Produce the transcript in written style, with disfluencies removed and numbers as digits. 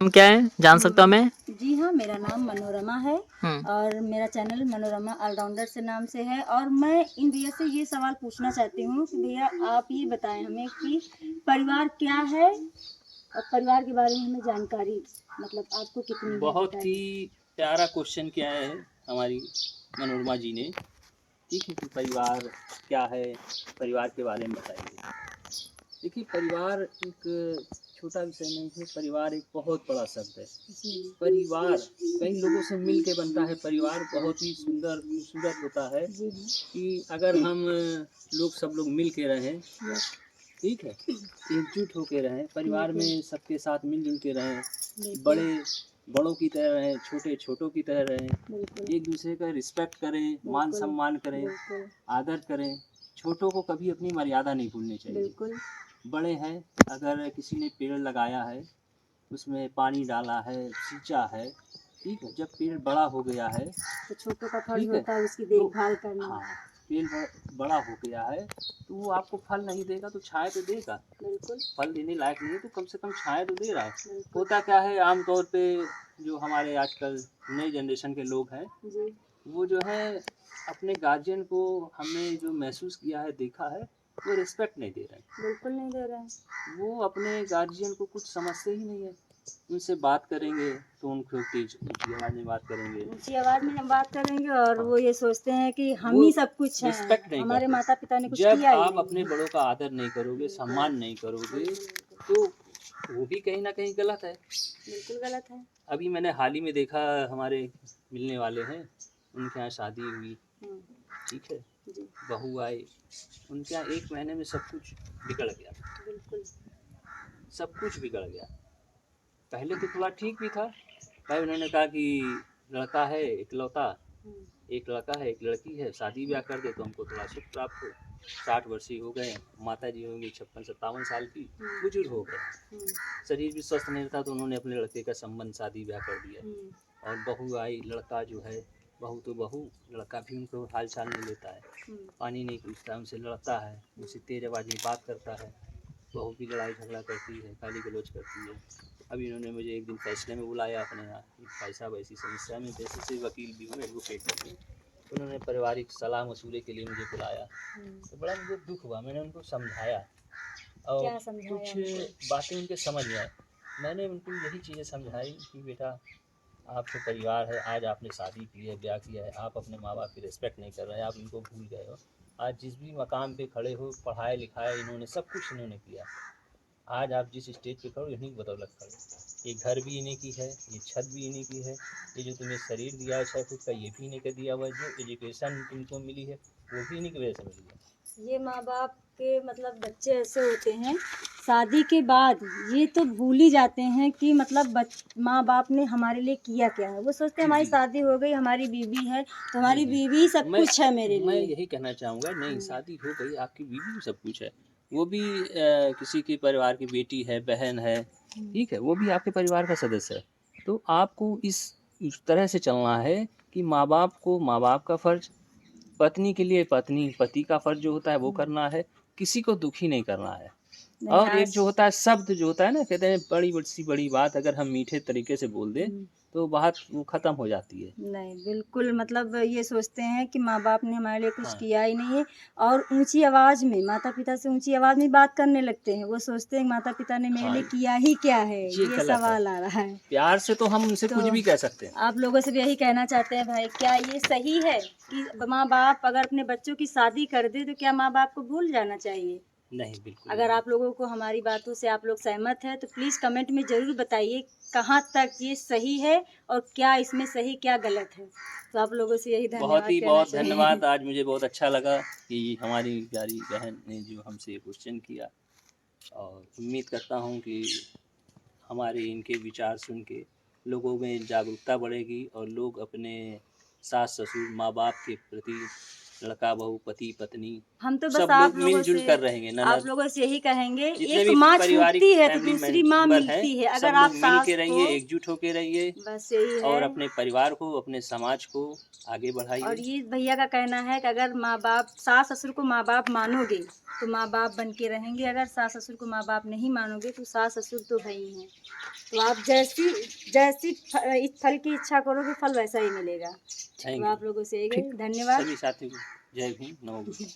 हम क्या है जान सकता हूँ मैं? जी हाँ, मेरा नाम मनोरमा है और मेरा चैनल मनोरमा ऑलराउंडर से नाम से है। और मैं इन भैया से ये सवाल पूछना चाहती हूँ कि भैया आप ये बताएं हमें कि परिवार क्या है और परिवार के बारे में हमें जानकारी मतलब आपको कितनी है बहुत ही बताइए। प्यारा क्वेश्चन किया है हमारी मनोरमा जी ने। ठीक है कि परिवार क्या है, परिवार के बारे में बताइए। देखिए, परिवार एक छोटा विषय नहीं है, परिवार एक बहुत बड़ा शब्द है। परिवार कई लोगों से मिल के बनता है। परिवार बहुत ही सुंदर खूबसूरत होता है कि अगर हम लोग सब लोग मिल के रहें, ठीक है, एकजुट होके रहें, परिवार में सबके साथ मिलजुल के रहें, बड़े बड़ों की तरह रहें, छोटे छोटों की तरह रहें, एक दूसरे का रिस्पेक्ट करें, मान सम्मान करें, आदर करें। छोटों को कभी अपनी मर्यादा नहीं भूलनी चाहिए। बड़े हैं, अगर किसी ने पेड़ लगाया है, उसमें पानी डाला है, सींचा है, ठीक है, जब पेड़ बड़ा हो गया है तो छोटों का फर्ज होता है उसकी देखभाल करना। हाँ, पेड़ बड़ा हो गया है तो वो आपको फल नहीं देगा तो छाया तो देगा। बिल्कुल। फल देने लायक नहीं है तो कम से कम छाया तो दे रहा है। होता क्या है, आमतौर पे जो हमारे आजकल नई जनरेशन के लोग हैं जी। वो जो है अपने गार्जियन को हमने जो महसूस किया है, देखा है, वो रिस्पेक्ट नहीं दे रहे हैं। बिल्कुल नहीं दे रहे हैं। वो अपने गार्जियन को कुछ समझते ही नहीं है। उनसे बात करेंगे तो उनको तेज ऊँची आवाज़ में बात करेंगे, ऊंची आवाज में बात करेंगे और वो ये सोचते हैं कि हम ही सब कुछ हैं, रिस्पेक्ट नहीं हमारे करते। माता पिता ने कुछ जब किया ही आप नहीं। अपने बड़ों का आदर नहीं करोगे, सम्मान नहीं करोगे, तो वो भी कहीं ना कहीं गलत है। बिल्कुल गलत है। अभी मैंने हाल ही में देखा, हमारे मिलने वाले हैं, उनके यहाँ शादी हुई, ठीक है, बहू आई, उनके यहाँ 1 महीने में सब कुछ बिगड़ गया। बिल्कुल सब कुछ बिगड़ गया। पहले तो थोड़ा ठीक भी था भाई, उन्होंने कहा कि लड़का है इकलौता, एक लड़का है एक लड़की है, शादी ब्याह कर दे तो हमको थोड़ा सुख प्राप्त हो। 60 वर्षीय हो गए, माता जी होंगी 56-57 साल की, बुजुर्ग हो गए, शरीर भी स्वस्थ नहीं था, तो उन्होंने अपने लड़के का संबंध शादी ब्याह कर दिया। और बहू आई, लड़का जो है, बहू तो बहू, लड़का भी उनको हाल चाल नहीं लेता है, पानी नहीं पूछता, उनसे लड़ता है, उनसे तेज आवाज़ में बात करता है। बहू भी लड़ाई झगड़ा करती है, गाली गलौज करती है। अभी इन्होंने मुझे एक दिन फैसले में बुलाया अपने यहाँ कि भाई साहब ऐसी समस्या में, जैसे से वकील भी हूँ, एडवोकेट भी हूँ, तो उन्होंने पारिवारिक सलाह मशूरे के लिए मुझे बुलाया। तो बड़ा मुझे दुख हुआ। मैंने उनको समझाया और कुछ बातें उनके समझ में आई। मैंने उनको यही चीज़ें समझाई कि बेटा, आपके परिवार है, आज आपने शादी की है, ब्याह किया है, आप अपने माँ बाप की रिस्पेक्ट नहीं कर रहे हैं, आप इनको भूल गए हो। आज जिस भी मकाम पे खड़े हो, पढ़ाए लिखाए इन्होंने, सब कुछ इन्होंने किया। आज आप जिस स्टेज पे खड़े हो, इन्हीं की बदौलत खड़े। ये घर भी इन्हीं की है, ये छत भी इन्हीं की है, ये जो तुम्हें शरीर दिया है 6 फुट का, ये भी इन्हीं का दिया हुआ है, जो एजुकेशन तुमको मिली है वो भी इन्हीं की वजह से मिली है। ये माँ बाप के मतलब बच्चे ऐसे होते हैं, शादी के बाद ये तो भूल ही जाते हैं कि मतलब माँ बाप ने हमारे लिए किया क्या है। वो सोचते हैं हमारी शादी हो गई, हमारी बीवी है तो हमारी बीवी सब कुछ है मेरे लिए। मैं यही कहना चाहूँगा, नहीं, शादी हो गई, आपकी बीवी भी सब कुछ है, वो भी किसी के परिवार की बेटी है, बहन है, ठीक है, वो भी आपके परिवार का सदस्य है। तो आपको इस तरह से चलना है कि माँ बाप को माँ बाप का फर्ज, पत्नी के लिए पत्नी पति का फर्ज जो होता है वो करना है, किसी को दुखी नहीं करना है। और एक जो होता है शब्द जो होता है ना, कहते हैं बड़ी बात अगर हम मीठे तरीके से बोल दें तो बात वो ख़त्म हो जाती है। नहीं, बिल्कुल मतलब ये सोचते हैं कि माँ बाप ने हमारे लिए कुछ किया ही नहीं है और ऊंची आवाज़ में माता पिता से ऊंची आवाज़ में बात करने लगते हैं। वो सोचते हैं माता पिता ने मेरे लिए किया ही क्या है, ये सवाल आ रहा है। प्यार से तो हम उनसे कुछ भी कह सकते हैं। आप लोगों से भी यही कहना चाहते हैं भाई, क्या ये सही है कि माँ बाप अगर अपने बच्चों की शादी कर दे तो क्या माँ बाप को भूल जाना चाहिए? नहीं, बिल्कुल। अगर आप लोगों को हमारी बातों से आप लोग सहमत हैं तो प्लीज़ कमेंट में ज़रूर बताइए कहाँ तक ये सही है और क्या इसमें सही क्या गलत है। तो आप लोगों से यही धन्यवाद बहुत धन्यवाद। आज मुझे बहुत अच्छा लगा कि हमारी प्यारी बहन ने जो हमसे ये क्वेश्चन किया, और उम्मीद करता हूँ कि हमारे इनके विचार सुन के लोगों में जागरूकता बढ़ेगी और लोग अपने सास ससुर माँ बाप के प्रति, लड़का बहू पति पत्नी, हम तो बस सब आप लोग लोगों मिलजुल से कर रहेंगे। आप लोगों से यही कहेंगे, जितने एक भी माँ पारिवारिक छूटती है तो फैमिली दूसरी माँ मेंबर हैं, मिलती है। सब अगर आप लोग मिल सास के रहिए, को एकजुट होके रहिए, बस यही है और अपने परिवार को, अपने समाज को आगे बढ़ाइए। और ये भैया का कहना है कि अगर माँ बाप सास ससुर को माँ बाप मानोगे तो माँ बाप बन के रहेंगे। अगर सास ससुर को माँ बाप नहीं मानोगे तो सास ससुर तो है ही हैं। तो आप जैसी जैसी इस फल की इच्छा करोगे फल वैसा ही मिलेगा। तो थैंक यू। आप लोगों से यही ठीक। धन्यवाद। सभी साथियों को जय भीम, नमो बुद्धाय।